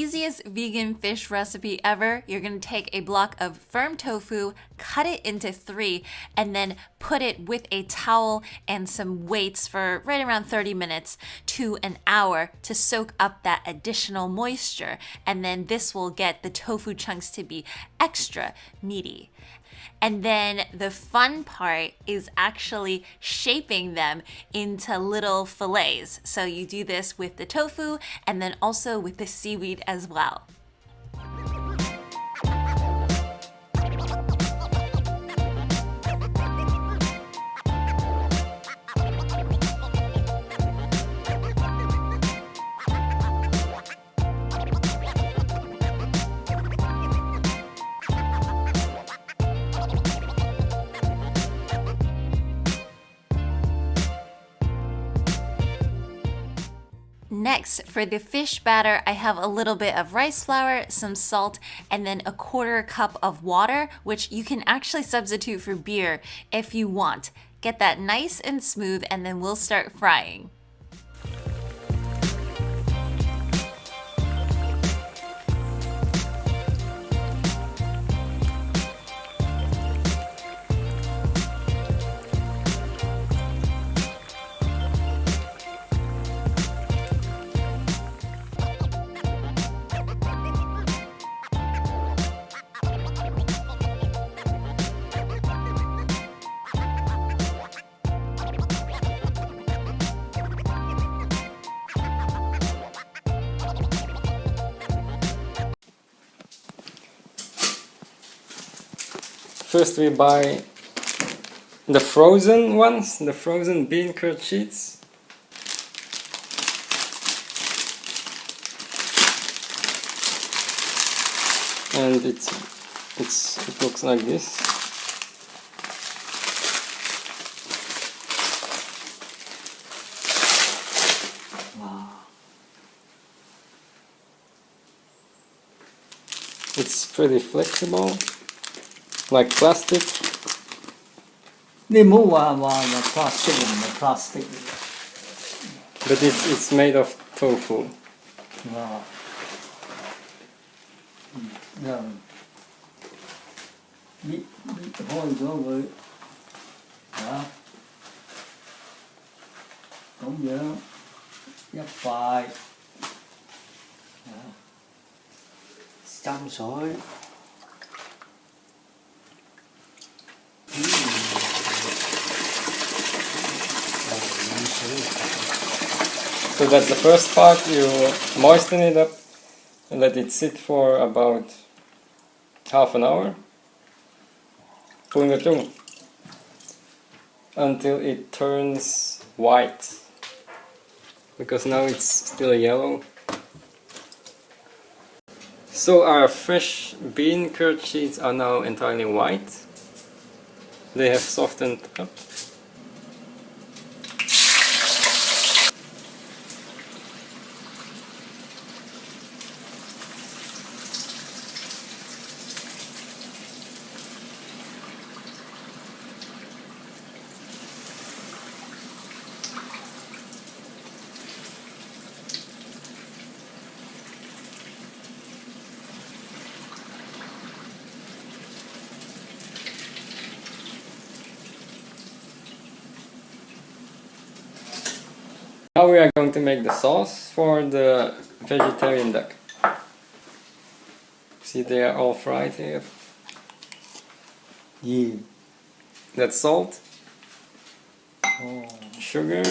easiest vegan fish recipe ever. You're gonna take a block of firm tofu, cut it into 3, and then put it with a towel and some weights for right around 30 minutes to an hour to soak up that additional moisture. And then this will get the tofu chunks to be extra meaty. And then the fun part is actually shaping them into little fillets. So you do this with the tofu and then also with the seaweed as well. Next, for the fish batter, I have a little bit of rice flour, some salt, and then a 1/4 cup of water, which you can actually substitute for beer if you want. Get that nice and smooth, and then we'll start frying. First we buy the frozen ones, the frozen bean curd sheets. And it looks like this. Wow. It's pretty flexible, like plastic. 你唔好話plastic 唔係 plastic But it's made of tofu. 哇！搣開咗佢嚇，咁樣一塊嚇，浸水。So that's the first part. You moisten it up and let it sit for about half an hour. 半個鐘 until it turns white. Because now it's still yellow. So our fresh bean curd sheets are now entirely white. They have softened up. Now we are going to make the sauce for the vegetarian duck. See, they are all fried here. Yeah. That's salt, sugar,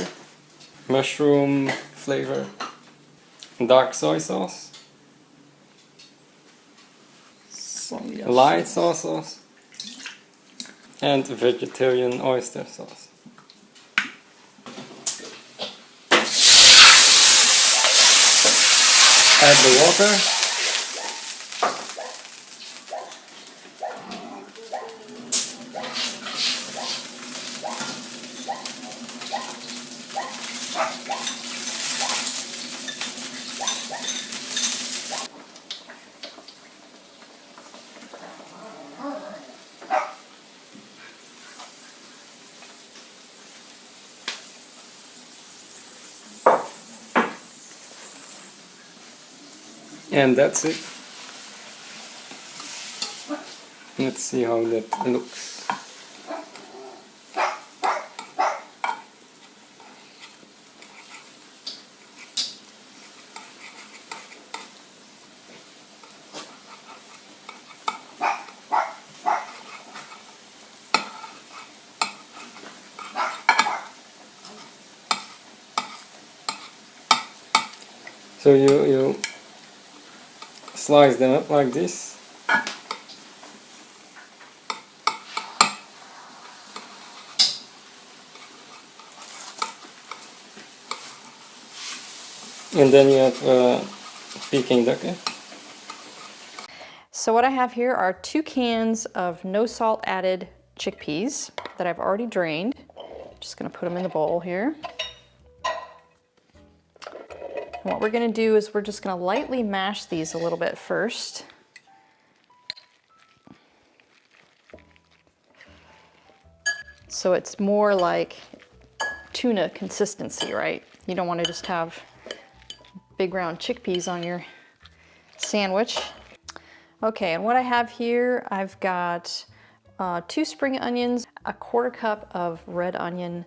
mushroom flavor, dark soy sauce, light soy sauce, and vegetarian oyster sauce. Add the water. And that's it. Let's see how that looks. So you slice them up like this. And then you have Peking duck. So what I have here are 2 cans of no salt added chickpeas that I've already drained. Just gonna put them in the bowl here. And what we're gonna do is we're just gonna lightly mash these a little bit first. So it's more like tuna consistency, right? You don't wanna just have big round chickpeas on your sandwich. Okay, and what I have here, I've got 2 spring onions, a 1/4 cup of red onion,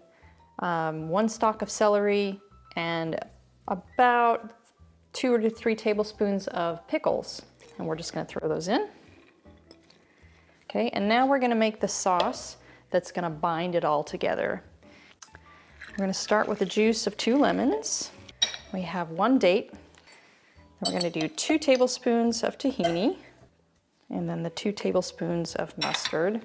1 stalk of celery, and about 2 to 3 tablespoons of pickles. And we're just gonna throw those in. Okay, and now we're gonna make the sauce that's gonna bind it all together. We're gonna start with the juice of 2 lemons. We have 1 date. Then we're gonna do 2 tablespoons of tahini, and then the 2 tablespoons of mustard.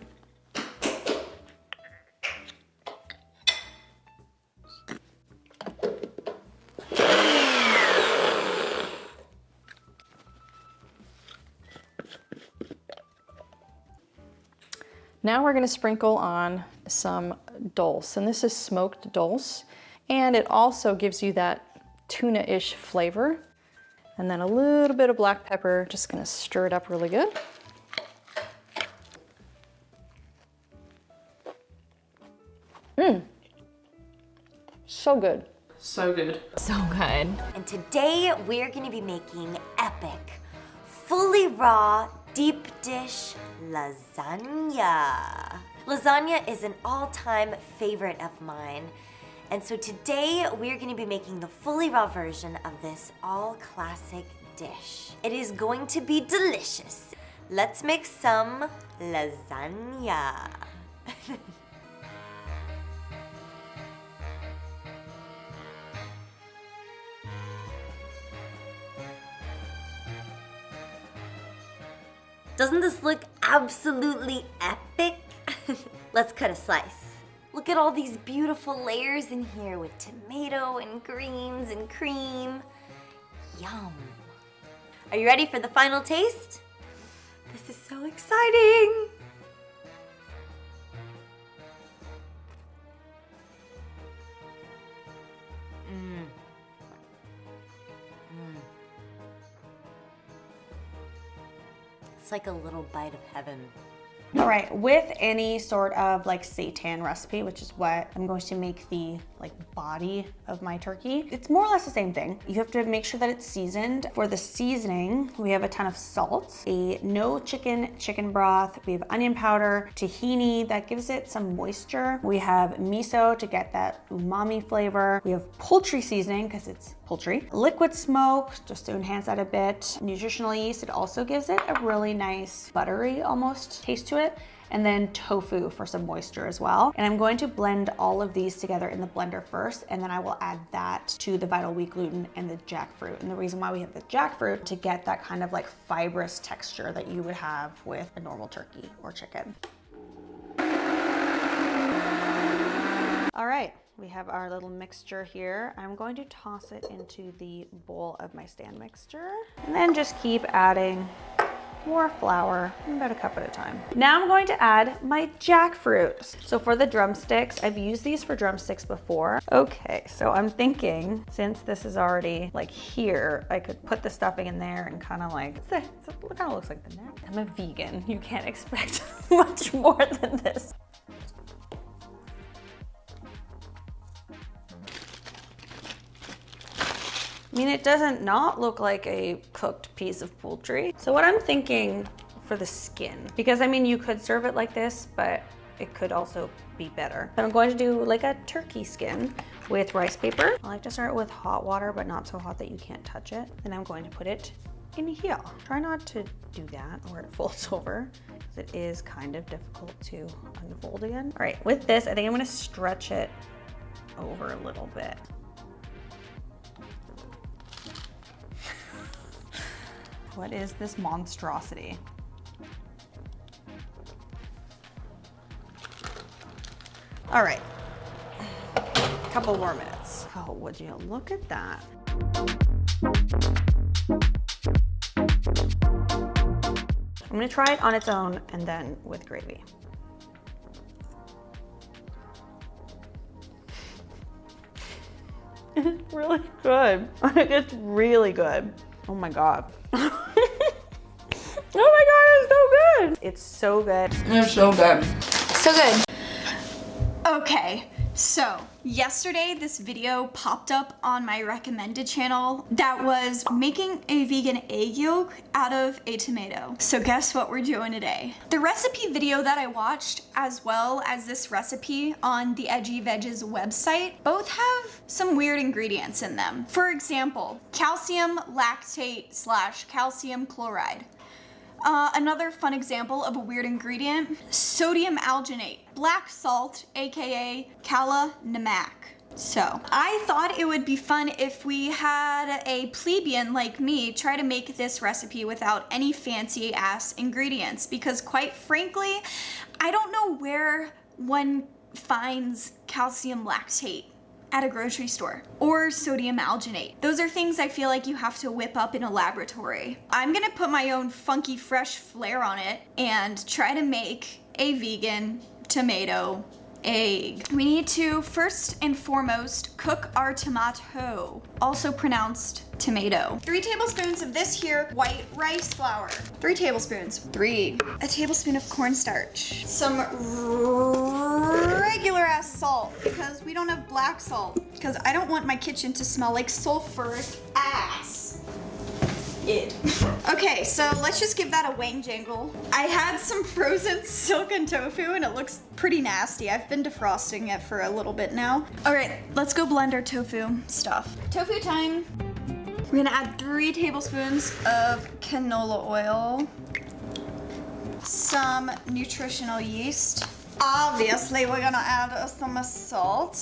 Now we're gonna sprinkle on some dulse, and this is smoked dulse, and it also gives you that tuna-ish flavor. And then a little bit of black pepper, just gonna stir it up really good. So good. So good. So good. And today we're gonna be making epic, fully raw, deep dish lasagna. Lasagna is an all-time favorite of mine. And so today we're gonna be making the fully raw version of this all-classic dish. It is going to be delicious. Let's make some lasagna. Doesn't this look absolutely epic? Let's cut a slice. Look at all these beautiful layers in here with tomato and greens and cream. Yum. Are you ready for the final taste? This is so exciting. It's like a little bite of heaven. All right, with any sort of like seitan recipe, which is what I'm going to make the body of my turkey, it's more or less the same thing. You have to make sure that it's seasoned. For the seasoning, we have a ton of salt, a no chicken broth, we have onion powder, tahini that gives it some moisture. We have miso to get that umami flavor. We have poultry seasoning because it's poultry. Liquid smoke, just to enhance that a bit. Nutritional yeast, it also gives it a really nice buttery almost taste to it. And then tofu for some moisture as well. And I'm going to blend all of these together in the blender first, and then I will add that to the vital wheat gluten and the jackfruit. And the reason why we have the jackfruit, to get that kind of like fibrous texture that you would have with a normal turkey or chicken. All right, we have our little mixture here. I'm going to toss it into the bowl of my stand mixture, and then just keep adding more flour, about a cup at a time. Now I'm going to add my jackfruit. So for the drumsticks, I've used these for drumsticks before. Okay, so I'm thinking, since this is already like here, I could put the stuffing in there and kind of like, it kind of looks like the neck. I'm a vegan, you can't expect much more than this. I mean, it doesn't not look like a cooked piece of poultry. So what I'm thinking for the skin, because I mean, you could serve it like this, but it could also be better. So I'm going to do like a turkey skin with rice paper. I like to start with hot water, but not so hot that you can't touch it. Then I'm going to put it in here. Try not to do that or it folds over, because it is kind of difficult to unfold again. All right, with this, I think I'm gonna stretch it over a little bit. What is this monstrosity? All right, couple more minutes. Oh, would you look at that? I'm gonna try it on its own and then with gravy. It's really good. It's really good. Oh my God. Oh my God, it's so good. It's so good. It's so good. So good. Okay, so yesterday this video popped up on my recommended channel that was making a vegan egg yolk out of a tomato. So guess what we're doing today? The recipe video that I watched, as well as this recipe on the Edgy Veg's website, both have some weird ingredients in them. For example, calcium lactate / calcium chloride. Another fun example of a weird ingredient, sodium alginate, black salt, aka kala namak. So I thought it would be fun if we had a plebeian like me try to make this recipe without any fancy ass ingredients, because quite frankly, I don't know where one finds calcium lactate at a grocery store, or sodium alginate. Those are things I feel like you have to whip up in a laboratory. I'm gonna put my own funky fresh flair on it and try to make a vegan tomato egg. We need to first and foremost cook our tomato, also pronounced tomato. 3 tablespoons of this here white rice flour. 3 tablespoons. A tablespoon of cornstarch. Some regular ass salt, because we don't have black salt, because I don't want my kitchen to smell like sulfuric ass. Okay, so let's just give that a wang jangle. I had some frozen silken tofu and it looks pretty nasty. I've been defrosting it for a little bit now. All right, let's go blend our tofu stuff. Tofu time. We're gonna add 3 tablespoons of canola oil, some nutritional yeast. Obviously, we're gonna add some salt,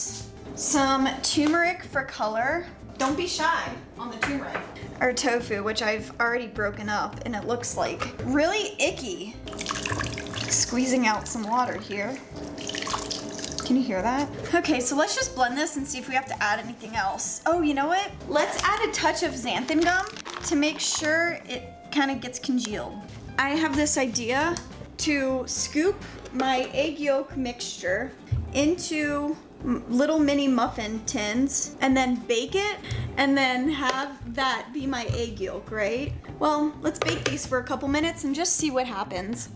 some turmeric for color. Don't be shy on the turmeric. Our tofu, which I've already broken up, and it looks like really icky. Squeezing out some water here. Can you hear that? Okay, so let's just blend this and see if we have to add anything else. Oh, you know what? Let's add a touch of xanthan gum to make sure it kind of gets congealed. I have this idea to scoop my egg yolk mixture into little mini muffin tins and then bake it and then have that be my egg yolk, right? Well, let's bake these for a couple minutes and just see what happens.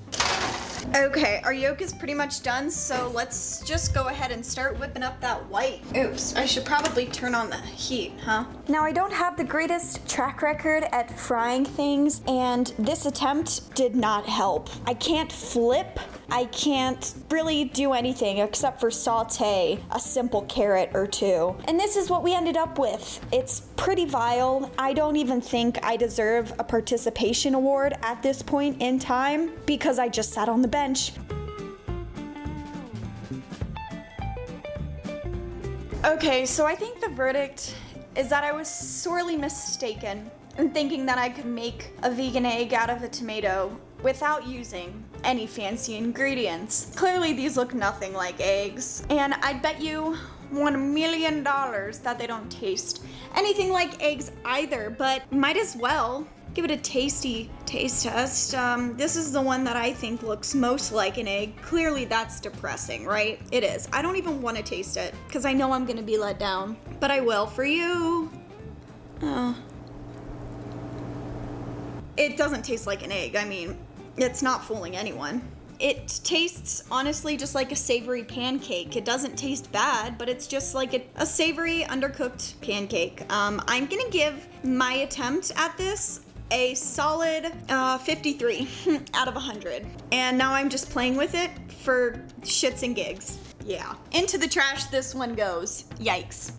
Okay, our yolk is pretty much done, so let's just go ahead and start whipping up that white. Oops, I should probably turn on the heat, huh? Now, I don't have the greatest track record at frying things, and this attempt did not help. I can't flip. I can't really do anything except for saute a simple carrot or 2. And this is what we ended up with. It's pretty vile. I don't even think I deserve a participation award at this point in time because I just sat on the bench. Okay, so I think the verdict is that I was sorely mistaken in thinking that I could make a vegan egg out of a tomato without using any fancy ingredients. Clearly these look nothing like eggs, and I'd bet you $1 million that they don't taste anything like eggs either, but might as well give it a tasty taste test. This is the one that I think looks most like an egg. Clearly that's depressing, right? It is. I don't even want to taste it because I know I'm gonna be let down, but I will for you. Oh. It doesn't taste like an egg. I mean, it's not fooling anyone. It tastes honestly just like a savory pancake. It doesn't taste bad, but it's just like a savory undercooked pancake. I'm gonna give my attempt at this a solid 53 out of 100. And now I'm just playing with it for shits and gigs. Yeah. Into the trash this one goes. Yikes.